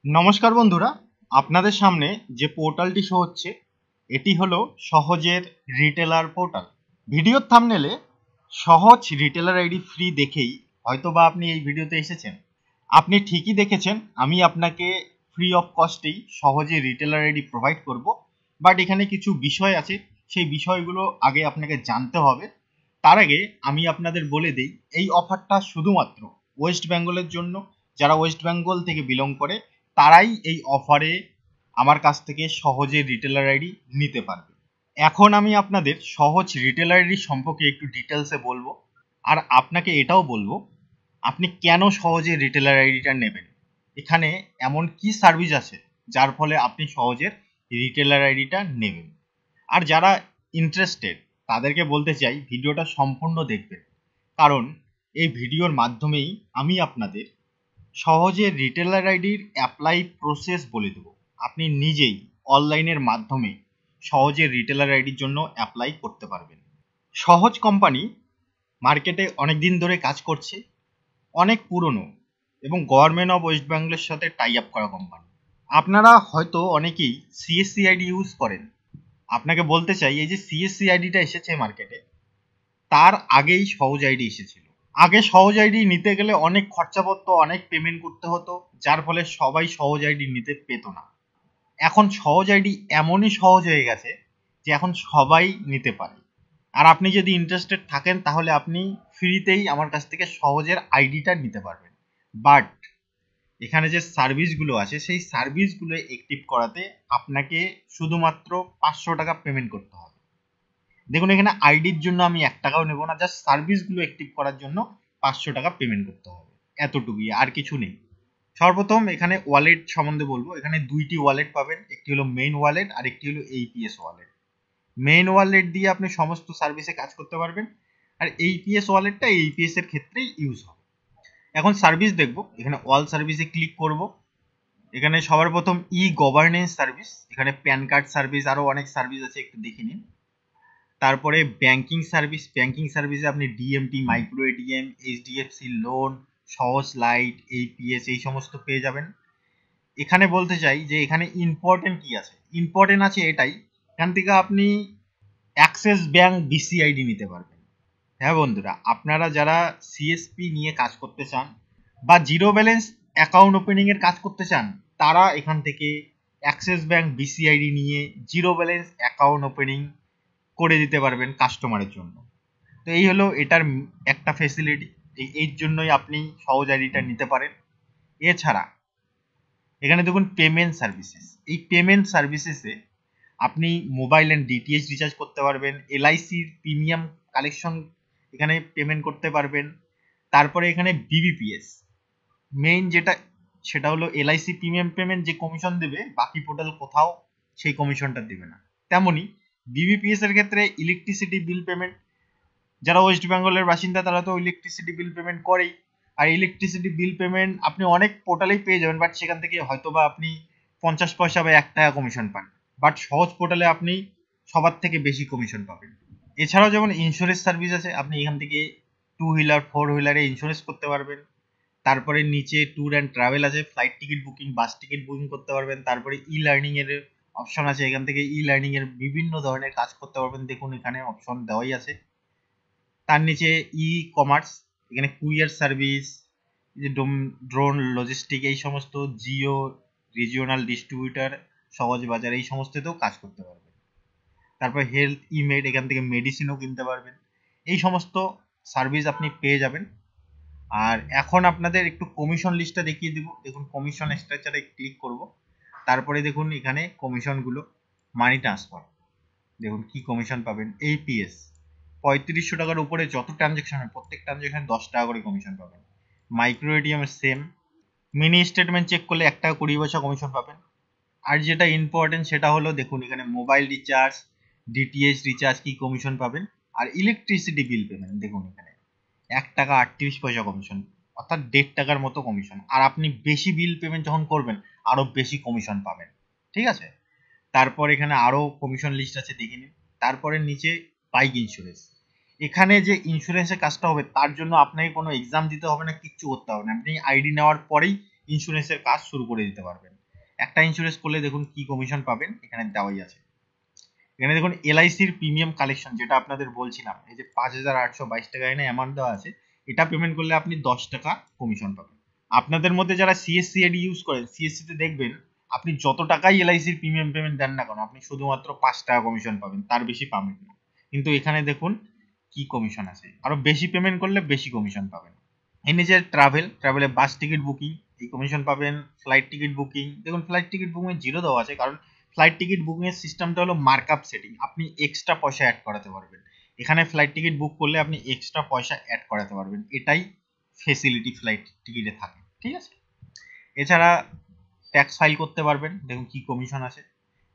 নমস্কার বন্ধুরা, আপনাদের সামনে যে পোর্টালটি শো হচ্ছে এটি হলো সহজের রিটেলার পোর্টাল। ভিডিওর থাম্বনেলে সহজ রিটেলার আইডি ফ্রি দেখেই হয়তোবা আপনি এই ভিডিওতে এসেছেন। আপনি ঠিকই দেখেছেন, আমি আপনাকে ফ্রি অফ কস্টেই সহজে রিটেলার আইডি প্রোভাইড করব। বাট এখানে কিছু বিষয় আছে, সেই বিষয়গুলো আগে আপনাকে জানতে হবে। তার আগে আমি আপনাদের বলে দিই, এই অফারটা শুধুমাত্র ওয়েস্ট বেঙ্গলের জন্য। যারা ওয়েস্ট বেঙ্গল থেকে বিলং করে তারাই এই অফারে আমার কাছ থেকে সহজে রিটেলার আইডি নিতে পারবে। এখন আমি আপনাদের সহজ রিটেলার আইডি সম্পর্কে একটু ডিটেলসে বলবো, আর আপনাকে এটাও বলবো আপনি কেন সহজে রিটেলার আইডিটা নেবেন। এখানে এমন কি সার্ভিস আছে যার ফলে আপনি সহজে রিটেলার আইডিটা নেবেন। আর যারা ইন্টারেস্টেড তাদেরকে বলতে চাই ভিডিওটা সম্পূর্ণ দেখবেন, কারণ এই ভিডিওর মাধ্যমেই আমি আপনাদের সহজে রিটেলার আইডির অ্যাপ্লাই প্রসেস বলে দেবো। আপনি নিজেই অনলাইনের মাধ্যমে সহজে রিটেলার আইডির জন্য অ্যাপ্লাই করতে পারবেন। সহজ কোম্পানি মার্কেটে অনেক দিন ধরে কাজ করছে, অনেক পুরনো এবং গভর্নমেন্ট অফ ওয়েস্ট বেঙ্গলের সাথে টাই আপ করা কোম্পানি। আপনারা হয়তো অনেকেই সিএসসি আইডি ইউজ করেন। আপনাকে বলতে চাই, এই যে সিএসসি আইডিটা এসেছে মার্কেটে, তার আগেই সহজ আইডি এসেছিল। আগে সহজ আইডি নিতে গেলে অনেক খরচা পড়তো, অনেক পেমেন্ট করতে হতো, যার ফলে সবাই সহজ আইডি নিতে পেত না। এখন সহজ আইডি এমনই সহজ হয়ে গেছে যে এখন সবাই নিতে পারে। আর আপনি যদি ইন্টারেস্টেড থাকেন তাহলে আপনি ফ্রিতেই আমার কাছ থেকে সহজের আইডিটা নিতে পারবেন। বাট এখানে যে সার্ভিসগুলো আছে সেই সার্ভিসগুলো অ্যাক্টিভ করাতে আপনাকে শুধুমাত্র 500 টাকা পেমেন্ট করতে হবে। দেখুন, এখানে আইডির জন্য আমি 1 টাকাও নেব না, জাস্ট সার্ভিসগুলো অ্যাক্টিভ করার জন্য 500 টাকা পেমেন্ট করতে হবে, এতটুকুই, আর কিছু নেই। সর্বপ্রথম এখানে ওয়ালেট সম্বন্ধে বলবো। এখানে দুইটি ওয়ালেট পাবেন, একটি হলো মেইন ওয়ালেট আর একটি হলো এইপিএস ওয়ালেট। মেইন ওয়ালেট দিয়ে আপনি সমস্ত সার্ভিসে কাজ করতে পারবেন, আর এইপিএস ওয়ালেটটা এইপিএস এর ক্ষেত্রেই ইউজ হবে। এখন সার্ভিস দেখব, এখানে অল সার্ভিসে ক্লিক করব। এখানে সবার প্রথম ই গভর্নেন্স সার্ভিস, এখানে প্যান কার্ড সার্ভিস, আরো অনেক সার্ভিস আছে, একটু দেখে নিন। তারপরে ব্যাংকিং সার্ভিস, ব্যাংকিং সার্ভিসে আপনি DMT, micro ATM, HDFC loan, সহজ লাইট, এইপিএস এই সমস্ত পেয়ে যাবেন। এখানে বলতে চাই যে এখানে ইম্পর্টেন্ট কি আছে, ইম্পর্টেন্ট আছে এটাই, এখান থেকে আপনি অ্যাক্সিস ব্যাংক বিসিআইডি নিতে পারবেন। হ্যাঁ বন্ধুরা, আপনারা যারা সিএসপি নিয়ে কাজ করতে চান বা জিরো ব্যালেন্স অ্যাকাউন্ট ওপেনিং এর কাজ করতে চান, তারা এখান থেকে অ্যাক্সিস ব্যাংক বিসিআইডি নিয়ে জিরো ব্যালেন্স অ্যাকাউন্ট ওপেনিং করে দিতে পারবেন কাস্টমারের জন্য। তো এই হলো এটার একটা ফেসিলিটি, এর জন্যই আপনি সহজ আইডিটা নিতে পারেন। এছাড়া এখানে দেখুন পেমেন্ট সার্ভিসেস, এই পেমেন্ট সার্ভিসেসে আপনি মোবাইল অ্যান্ড ডিটিএইচ রিচার্জ করতে পারবেন, এলআইসির প্রিমিয়াম কালেকশন এখানে পেমেন্ট করতে পারবেন। তারপরে এখানে বিবিপিএস মেইন যেটা, সেটা হলো এলআইসি প্রিমিয়াম পেমেন্ট যে কমিশন দেবে, বাকি পোর্টাল কোথাও সেই কমিশনটা দেবে না। তেমনি বিবিপিএস এর ক্ষেত্রে ইলেকট্রিসিটি বিল পেমেন্ট, যারা ওয়েস্ট বেঙ্গলের বাসিন্দা তারা তো ইলেকট্রিসিটি বিল পেমেন্ট করেই। আর ইলেকট্রিসিটি বিল পেমেন্ট আপনি অনেক পোর্টালেই পেয়ে যাবেন, বাট সেখান থেকে হয়তোবা আপনি 50 পয়সা বা 1 টাকা কমিশন পান। বাট সহজ পোর্টালে আপনি সবার থেকে বেশি কমিশন পাবেন। এছাড়াও যেমন ইন্স্যুরেন্স সার্ভিস আছে, আপনি এখান থেকে 2 হুইলার 4 হুইলারে ইন্স্যুরেন্স করতে পারবেন। তারপরে নিচে ট্যুর অ্যান্ড ট্রাভেল আছে, ফ্লাইট টিকিট বুকিং, বাস টিকিট বুকিং করতে পারবেন। তারপরে ই লার্নিং এর অপশন আছে, এখান থেকে ই লার্নিং এর বিভিন্ন ধরনের কাজ করতে পারবেন। দেখুন এখানে অপশন দেওয়াই আছে। তার নিচে ই কমার্স, এখানে কুরিয়ার সার্ভিস, যে ড্রোন লজিস্টিক, এই সমস্ত জিও রিজিওনাল ডিস্ট্রিবিউটার, সহজ বাজার, এই সমস্ততেও কাজ করতে পারবেন। তারপর হেলথ ইমেড, এখান থেকে মেডিসিনও কিনতে পারবেন। এই সমস্ত সার্ভিস আপনি পেয়ে যাবেন। আর এখন আপনাদের একটু কমিশন লিস্টটা দেখিয়ে দিব। দেখুন কমিশন স্ট্রাকচারে ক্লিক করব, তারপরে দেখুন এখানে কমিশনগুলো। মানি ট্রান্সফার, দেখুন কি কমিশন পাবেন। এইপিএস 3500 টাকার উপরে যত ট্রানজেকশন হয় প্রত্যেক ট্রানজেকশনে 10 টাকা করে কমিশন পাবেন। Micro ATM same, mini statement check করলে 1 টাকা 20 পয়সা কমিশন পাবেন। আর যেটা ইম্পর্টেন্ট সেটা হলো দেখুন এখানে মোবাইল রিচার্জ, ডিটিএইচ রিচার্জ কি কমিশন পাবেন। আর ইলেকট্রিসিটি বিল পেমেন্ট দেখুন এখানে 1 টাকা 38 পয়সা কমিশন, অর্থাৎ 1.5 টাকার মতো কমিশন। আর আপনি বেশি বিল পেমেন্ট যখন করবেন আরো বেশি কমিশন পাবেন, ঠিক আছে। তারপর এখানে আরো কমিশন লিস্ট আছে, দেখে নিন। তারপরে নিচে বাইক ইন্স্যুরেন্স, এখানে যে ইন্স্যুরেন্সের কাজটা হবে তার জন্য আপনাকে কোনো এক্সাম দিতে হবে না, কিচ্ছু করতে হবে না। আপনি আইডি নেওয়ার পরেই ইন্স্যুরেন্সের কাজ শুরু করে দিতে পারবেন। একটা ইন্স্যুরেন্স করলে দেখুন কি কমিশন পাবেন, এখানে দেওয়াই আছে। এখানে দেখুন এলআইসির প্রিমিয়াম কালেকশন, যেটা আপনাদের বলছিলাম, এই যে 5,822 টাকা এখানে অ্যামাউন্ট দেওয়া আছে, এটা পেমেন্ট করলে আপনি 10 টাকা কমিশন পাবেন। আপনাদের মধ্যে যারা সিএসসি এডি ইউজ করেন, সিএসসি তে দেখবেন আপনি যত টাকাই এলআইসির প্রিমিয়াম পেমেন্ট দেন না কেন, আপনি শুধুমাত্র 5 টাকা কমিশন পাবেন, তার বেশি পাবেন না। কিন্তু এখানে দেখুন কি কমিশন আছে, আরো বেশি পেমেন্ট করলে বেশি কমিশন পাবেন। এমনি যে ট্রাভেলে বাস টিকিট বুকিং, এই কমিশন পাবেন। ফ্লাইট টিকিট বুকিং, দেখুন ফ্লাইট টিকিট বুকিং 0 দেওয়া আছে, কারণ ফ্লাইট টিকিট বুকিং এর সিস্টেমটা হলো মার্কআপ সেটিং, আপনি এক্সট্রা পয়সা অ্যাড করাতে পারবেন। এখানে ফ্লাইট টিকিট বুক করলে আপনি এক্সট্রা পয়সা অ্যাড করাতে পারবেন, এটাই ফেসিলিটি ফ্লাইট টিকিটে থাকে, ঠিক আছে। এছাড়া ট্যাক্স ফাইল করতে পারবেন, দেখুন কি কমিশন আছে।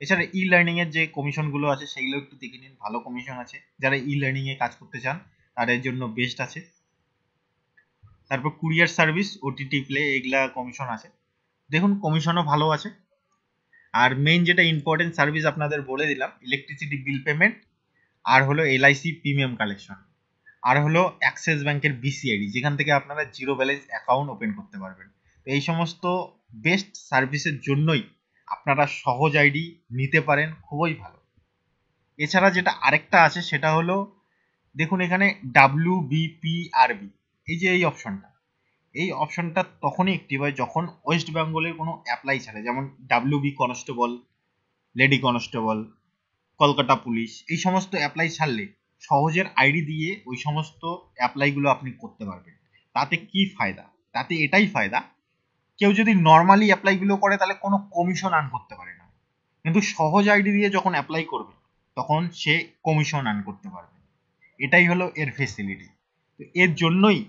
এছাড়া ই লার্নিং এর যে কমিশন গুলো আছে সেগুলো একটু দেখে নিন, ভালো কমিশন আছে। যারা ই লার্নিং এ কাজ করতে চান তাদের জন্য বেস্ট আছে। তারপর কুরিয়ার সার্ভিস, ওটিটি প্লে, এগুলা কমিশন আছে, দেখুন কমিশনও ভালো আছে। আর মেইন যেটা ইম্পর্টেন্ট সার্ভিস আপনাদের বলে দিলাম, ইলেকট্রিসিটি বিল পেমেন্ট, আর হলো এলআইসি প্রিমিয়াম কালেকশন, আর হলো অ্যাক্সিস ব্যাংকের বিসিআইডি, যেখান থেকে আপনারা জিরো ব্যালেন্স অ্যাকাউন্ট ওপেন করতে পারবেন। তো এই সমস্ত বেস্ট সার্ভিসের জন্যই আপনারা সহজ আইডি নিতে পারেন, খুবই ভালো। এছাড়া যেটা আরেকটা আছে সেটা হলো, দেখুন এখানে WBPRB, এই যে এই অপশনটা তখনই অ্যাক্টিভ হয় যখন ওয়েস্ট বেঙ্গলের কোনো অ্যাপ্লাই ছাড়ে, যেমন WB constable, lady constable, Kolkata police, এই সমস্ত অ্যাপ্লাই ছাড়লে সহজের আইডি দিয়ে ওই সমস্ত অ্যাপ্লাইগুলো আপনি করতে পারবেন। তাতে কি ফায়দা? তাতে এটাই ফায়দা, কেউ যদি নর্মালি অ্যাপ্লাইগুলো করে তাহলে কোনো কমিশন আর্ন করতে পারে না, কিন্তু সহজ আইডি দিয়ে যখন অ্যাপ্লাই করবে তখন সে কমিশন আর্ন করতে পারবে। এটাই হলো এর ফেসিলিটি। তো এর জন্যই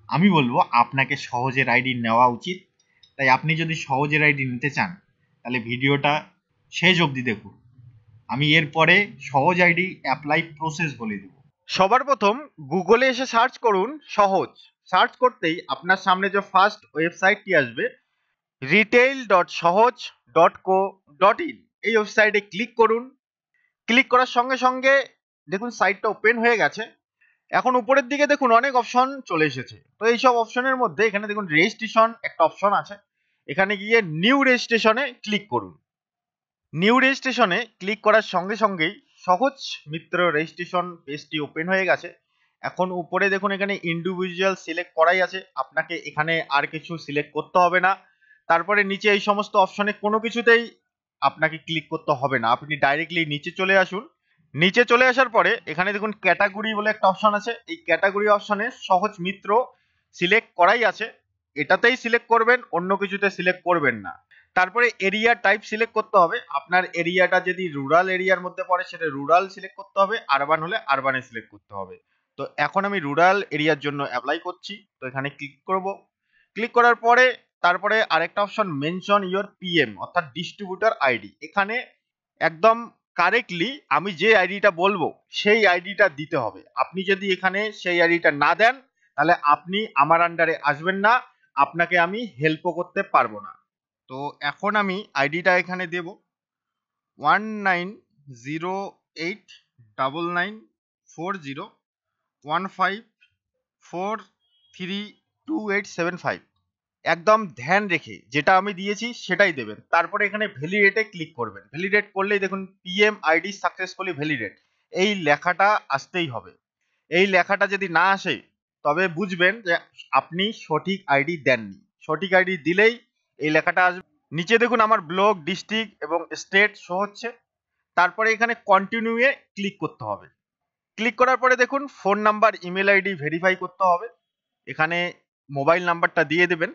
আমি বলবো আপনাকে সহজের আইডি নেওয়া উচিত। তাই আপনি যদি সহজের আইডি নিতে চান তাহলে ভিডিওটা শেষ অবধি দেখুন। আমি এরপরে সহজ আইডি অ্যাপ্লাই প্রসেস বলে দেব। সবার প্রথম গুগলে এসে সার্চ করুন সহজ। সার্চ করতেই আপনার সামনে যে ফার্স্ট ওয়েবসাইটটি আসবে, retail.সহজ.co.in, এই ওয়েবসাইটে ক্লিক করুন। ক্লিক করার সঙ্গে সঙ্গে দেখুন সাইটটা ওপেন হয়ে গেছে। এখন উপরের দিকে দেখুন অনেক অপশন চলে এসেছে। তো এইসব অপশনের মধ্যে এখানে দেখুন রেজিস্ট্রেশন একটা অপশন আছে, এখানে গিয়ে নিউ রেজিস্ট্রেশনে ক্লিক করুন। নিউ রেজিস্ট্রেশনে ক্লিক করার সঙ্গে সঙ্গেই সহজ মিত্র রেজিস্ট্রেশন পেজটি ওপেন হয়ে গেছে। এখন উপরে দেখুন এখানে ইন্ডিভিজুয়াল সিলেক্ট করাই আছে, আপনাকে এখানে আর কিছু সিলেক্ট করতে হবে না। তারপরে নিচে এই সমস্ত অপশনে কোনো কিছুতেই আপনাকে ক্লিক করতে হবে না, আপনি ডাইরেক্টলি নিচে চলে আসুন। নিচে চলে আসার পরে এখানে দেখুন ক্যাটাগরি বলে একটা অপশন আছে, এই ক্যাটাগরি অপশনে সহজ মিত্র সিলেক্ট করাই আছে, এটাতেই সিলেক্ট করবেন, অন্য কিছুতে সিলেক্ট করবেন না। তারপরে এরিয়া টাইপ সিলেক্ট করতে হবে, আপনার এরিয়াটা যদি রুরাল এরিয়ার মধ্যে পড়ে সেটা রুরাল সিলেক্ট করতে হবে, আরবান হলে আরবানে সিলেক্ট করতে হবে। তো এখন আমি রুরাল এরিয়ার জন্য অ্যাপ্লাই করছি, তো এখানে ক্লিক করব। ক্লিক করার পরে তারপরে আরেকটা অপশন মেনশন ইওর পিএম অর্থাৎ ডিস্ট্রিবিউটর আইডি, এখানে একদম কারেক্টলি আমি যে আইডিটা বলবো সেই আইডিটা দিতে হবে। আপনি যদি এখানে সেই আইডিটা না দেন তাহলে আপনি আমার আন্ডারে আসবেন না, আপনাকে আমি হেল্পও করতে পারবো না। তো এখন আমি আইডিটা এখানে দেব 1908994015432875। একদম ধ্যান রেখে যেটা আমি দিয়েছি সেটাই দেবেন। তারপরে এখানে ভ্যালিডেটে ক্লিক করবেন। ভ্যালিডেট করলেই দেখুন পিএম আইডি সাকসেসফুলি ভ্যালিডেট, এই লেখাটা আসতেই হবে। এই লেখাটা যদি না আসে তবে বুঝবেন যে আপনি সঠিক আইডি দেননি। সঠিক আইডি দিলেই এই লেখাটা আসবে। নিচে দেখুন আমার ব্লক, ডিস্ট্রিক্ট এবং স্টেট শো হচ্ছে। তারপরে এখানে কন্টিনিউ এ ক্লিক করতে হবে। ক্লিক করার পরে দেখুন phone number, email ID verify করতে হবে, এখানে মোবাইল নাম্বারটা দিয়ে দেবেন।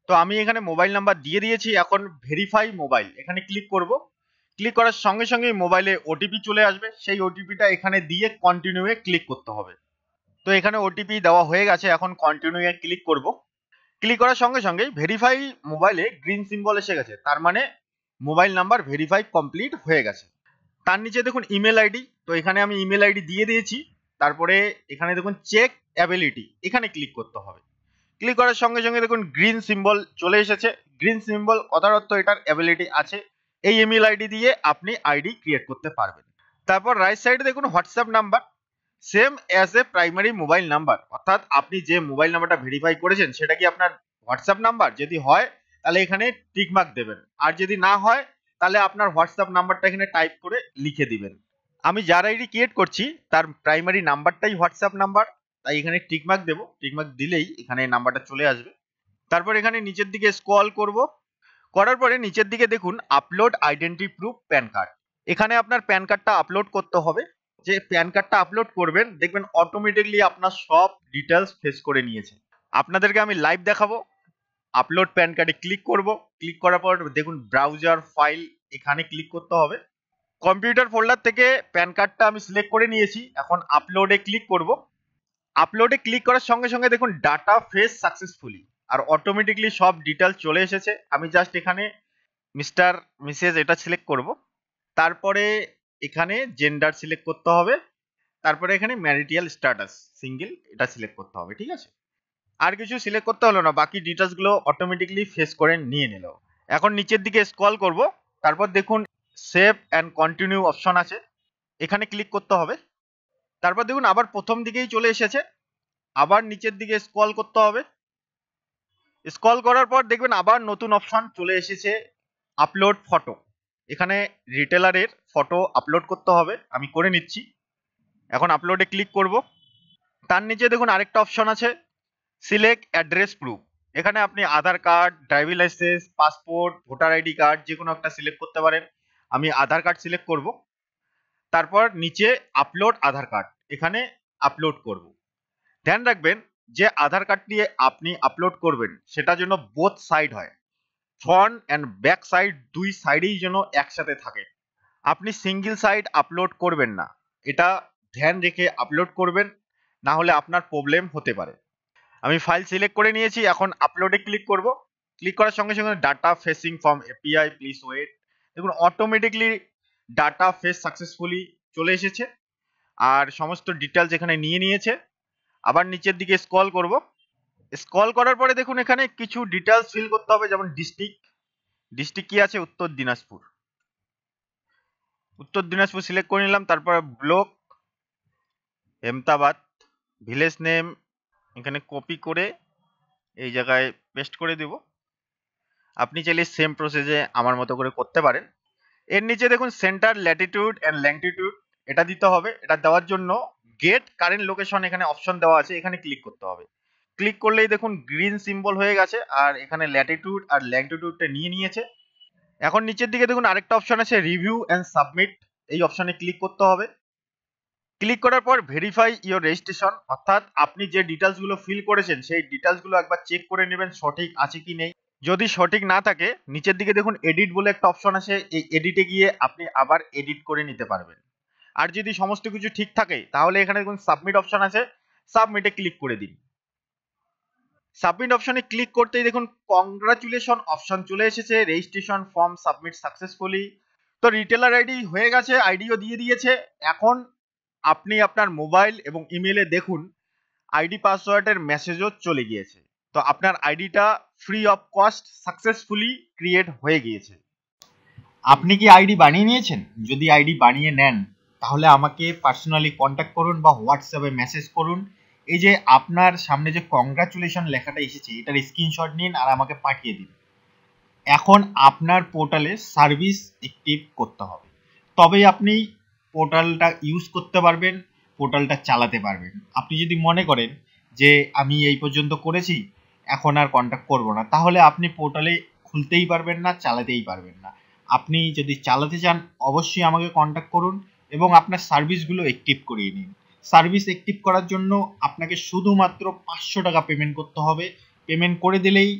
তো আমি এখানে মোবাইল নাম্বার দিয়ে দিয়েছি, এখন ভেরিফাই মোবাইল এখানে ক্লিক করব। ক্লিক করার সঙ্গে সঙ্গে মোবাইলে ওটিপি চলে আসবে, সেই ওটিপিটা এখানে দিয়ে কন্টিনিউ এ ক্লিক করতে হবে। তো এখানে ওটিপি দেওয়া হয়ে গেছে, এখন কন্টিনিউ এ ক্লিক করব। ক্লিক করার সঙ্গে সঙ্গেই ভেরিফাই মোবাইলে গ্রিন সিম্বল এসে গেছে, তার মানে মোবাইল নাম্বার ভেরিফাই কমপ্লিট হয়ে গেছে। তার নিচে দেখুন ইমেল আইডি, তো এখানে আমি ইমেল আইডি দিয়ে দিয়েছি। তারপরে এখানে দেখুন চেক অ্যাবিলিটি, এখানে ক্লিক করতে হবে। ক্লিক করার সঙ্গে সঙ্গে দেখুন গ্রিন সিম্বল চলে এসেছে। গ্রিন সিম্বল কথার অর্থ এটার অ্যাবিলিটি আছে, এই ইমেল আইডি দিয়ে আপনি আইডি ক্রিয়েট করতে পারবেন। তারপর রাইট সাইডে দেখুন WhatsApp number, same as a primary mobile number, অর্থাৎ আপনি যে মোবাইল নাম্বারটা ভেরিফাই করেছেন সেটা কি আপনার হোয়াটসঅ্যাপ নাম্বার, যদি হয় তাহলে এখানে টিক মার্ক দেবেন। আর যদি না হয় তাহলে আপনার হোয়াটসঅ্যাপ নাম্বারটা এখানে টাইপ করে লিখে দিবেন। আমি যার আইডি ক্রিয়েট করছি তার প্রাইমারি নাম্বারটাই হোয়াটসঅ্যাপ নাম্বার, তাই এখানে টিক মার্ক দেবো। টিক মার্ক দিলেই এখানে নাম্বারটা চলে আসবে। তারপর এখানে নিচের দিকে স্ক্রল করব, করার পরে নিচের দিকে দেখুন upload identity proof pan card. এখানে আপনার প্যান কার্ডটা আপলোড করতে হবে। যে প্যান কার্ডটা আপলোড করবেন দেখবেন অটোমেটিকলি আপনার সব ডিটেলস ফেস করে নিয়েছে। আপনাদেরকে আমি লাইভ দেখাবো। আপলোড প্যান কার্ডে ক্লিক করব, ক্লিক করার পর দেখুন ব্রাউজার ফাইল, এখানে ক্লিক করতে হবে। কম্পিউটার ফোল্ডার থেকে প্যান কার্ডটা আমি সিলেক্ট করে নিয়েছি। এখন আপলোডে ক্লিক করব। আপলোডে ক্লিক করার সঙ্গে সঙ্গে দেখুন ডাটা ফেস সাকসেসফুলি, আর অটোমেটিকলি সব ডিটেলস চলে এসেছে। আমি জাস্ট এখানে মিস্টার মিসেস এটা সিলেক্ট করব। তারপরে এখানে জেন্ডার সিলেক্ট করতে হবে। তারপরে এখানে ম্যারিটাল স্ট্যাটাস সিঙ্গেল এটা সিলেক্ট করতে হবে। ঠিক আছে, আর কিছু সিলেক্ট করতে হলো না, বাকি ডিটেলস গুলো অটোমেটিকলি ফেস করে নিয়ে নিল। এখন নিচের দিকে স্ক্রল করব, তারপর দেখুন সেভ অ্যান্ড কন্টিনিউ অপশন আছে, এখানে ক্লিক করতে হবে। তারপর দেখুন আবার প্রথম দিকেই চলে এসেছে, আবার নিচের দিকে স্ক্রল করতে হবে। স্ক্রল করার পর দেখবেন আবার নতুন অপশন চলে এসেছে আপলোড ফটো। এখানে রিটেলারের ফটো আপলোড করতে হবে, আমি করে নিচ্ছি। এখন আপলোডে ক্লিক করব। তার নিচে দেখুন আরেকটা অপশন আছে সিলেক্ট অ্যাড্রেস প্রুফ। এখানে আপনি Aadhaar card, driving licence, passport, voter ID card যে কোনো একটা সিলেক্ট করতে পারেন। আমি আধার কার্ড সিলেক্ট করব। তারপর নিচে আপলোড আধার কার্ড, এখানে আপলোড করব। ধ্যান রাখবেন যে আধার কার্ডটি আপনি আপলোড করবেন সেটা যেন বোথ সাইড হয়, ফ্রন্ট অ্যান্ড ব্যাক সাইড দুই সাইডেই যেন একসাথে থাকে। আপনি সিঙ্গেল সাইড আপলোড করবেন না, এটা ধ্যান রেখে আপলোড করবেন, না হলে আপনার প্রবলেম হতে পারে। আমি ফাইল সিলেক্ট করে নিয়েছি, এখন আপলোডে ক্লিক করব। ক্লিক করার সঙ্গে সঙ্গে data fetching from API please wait, দেখুন অটোমেটিকলি ডাটা ফেস সাকসেসফুলি চলে এসেছে আর সমস্ত ডিটেলস এখানে নিয়ে নিয়েছে। আবার নিচের দিকে স্ক্রল করব। স্ক্রল করার পরে দেখুন এখানে কিছু ডিটেলস ফিল করতে হবে, যেমন ডিস্ট্রিক্ট কি আছে, উত্তর দিনাজপুর। উত্তর দিনাজপুর সিলেক্ট করে নিলাম। তারপর ব্লক হেমতাবাদ, ভিলেজ নেম এখানে কপি করে এই জায়গায় পেস্ট করে দেব। আপনি চাইলে সেম প্রসেসে আমার মতো করে করতে পারেন। এর নিচে দেখুন সেন্টার ল্যাটিটিউড অ্যান্ড ল্যাংটিটিউড এটা দিতে হবে। এটা দেওয়ার জন্য গেট কারেন্ট লোকেশন এখানে অপশন দেওয়া আছে, এখানে ক্লিক করতে হবে। ক্লিক করলেই দেখুন গ্রিন সিম্বল হয়ে গেছে আর এখানে ল্যাটিটিউড আর ল্যাংটিটিউডটা নিয়ে নিয়েছে। এখন নিচের দিকে দেখুন আরেকটা অপশন আছে রিভিউ অ্যান্ড সাবমিট, এই অপশনে ক্লিক করতে হবে। ক্লিক করার পর ভেরিফাই ইওর রেজিস্ট্রেশন, অর্থাৎ আপনি যে ডিটেলসগুলো ফিল করেছেন সেই ডিটেলসগুলো একবার চেক করে নেবেন সঠিক আছে কি নেই। যদি সঠিক না থাকে নিচের দিকে দেখুন এডিট বলে একটা অপশন আছে, এই এডিটে গিয়ে আপনি আবার এডিট করে নিতে পারবেন। আর যদি সমস্ত কিছু ঠিক থাকে তাহলে এখানে দেখুন সাবমিট অপশন আছে, সাবমিটে ক্লিক করে দিন। সাবমিট অপশনে ক্লিক করতেই দেখুন কংগ্রাচুলেশন অপশন চলে এসেছে, রেজিস্ট্রেশন ফর্ম সাবমিট সাকসেসফুলি। তো রিটেলার আইডি হয়ে গেছে, আইডিও দিয়ে দিয়েছে। এখন আপনি আপনার মোবাইল এবং ইমেলে দেখুন আইডি পাসওয়ার্ডের মেসেজও চলে গিয়েছে। তো আপনার আইডিটা free of cost successfully create হয়ে গিয়েছে। আপনি কি আইডি বানিয়ে নিয়েছেন? যদি আইডি বানিয়ে নেন তাহলে আমাকে পার্সোনালি কন্ট্যাক্ট করুন বা হোয়াটসঅ্যাপে মেসেজ করুন। এই যে আপনার সামনে যে কংগ্রাচুলেশন লেখাটা এসেছে এটার স্ক্রিনশট নিন আর আমাকে পাঠিয়ে দিন। এখন আপনার পোর্টালে সার্ভিস অ্যাক্টিভ করতে হবে, তবেই আপনি পোর্টালটা ইউজ করতে পারবেন, পোর্টালটা চালাতে পারবেন। আপনি যদি মনে করেন যে আমি এই পর্যন্ত করেছি এখন আর কন্ট্যাক্ট করব না, তাহলে আপনি পোর্টালে খুলতেই পারবেন না, চালাতেই পারবেন না। আপনি যদি চালাতে চান অবশ্যই আমাকে কন্ট্যাক্ট করুন এবং আপনার সার্ভিসগুলো অ্যাক্টিভ করিয়ে নিন। সার্ভিস অ্যাক্টিভ করার জন্য আপনাকে শুধুমাত্র 500 টাকা পেমেন্ট করতে হবে। পেমেন্ট করে দিলেই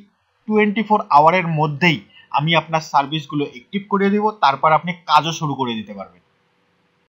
24 আওয়ারের মধ্যেই আমি আপনার সার্ভিসগুলো অ্যাক্টিভ করে দেব, তারপর আপনি কাজও শুরু করে দিতে পারবেন।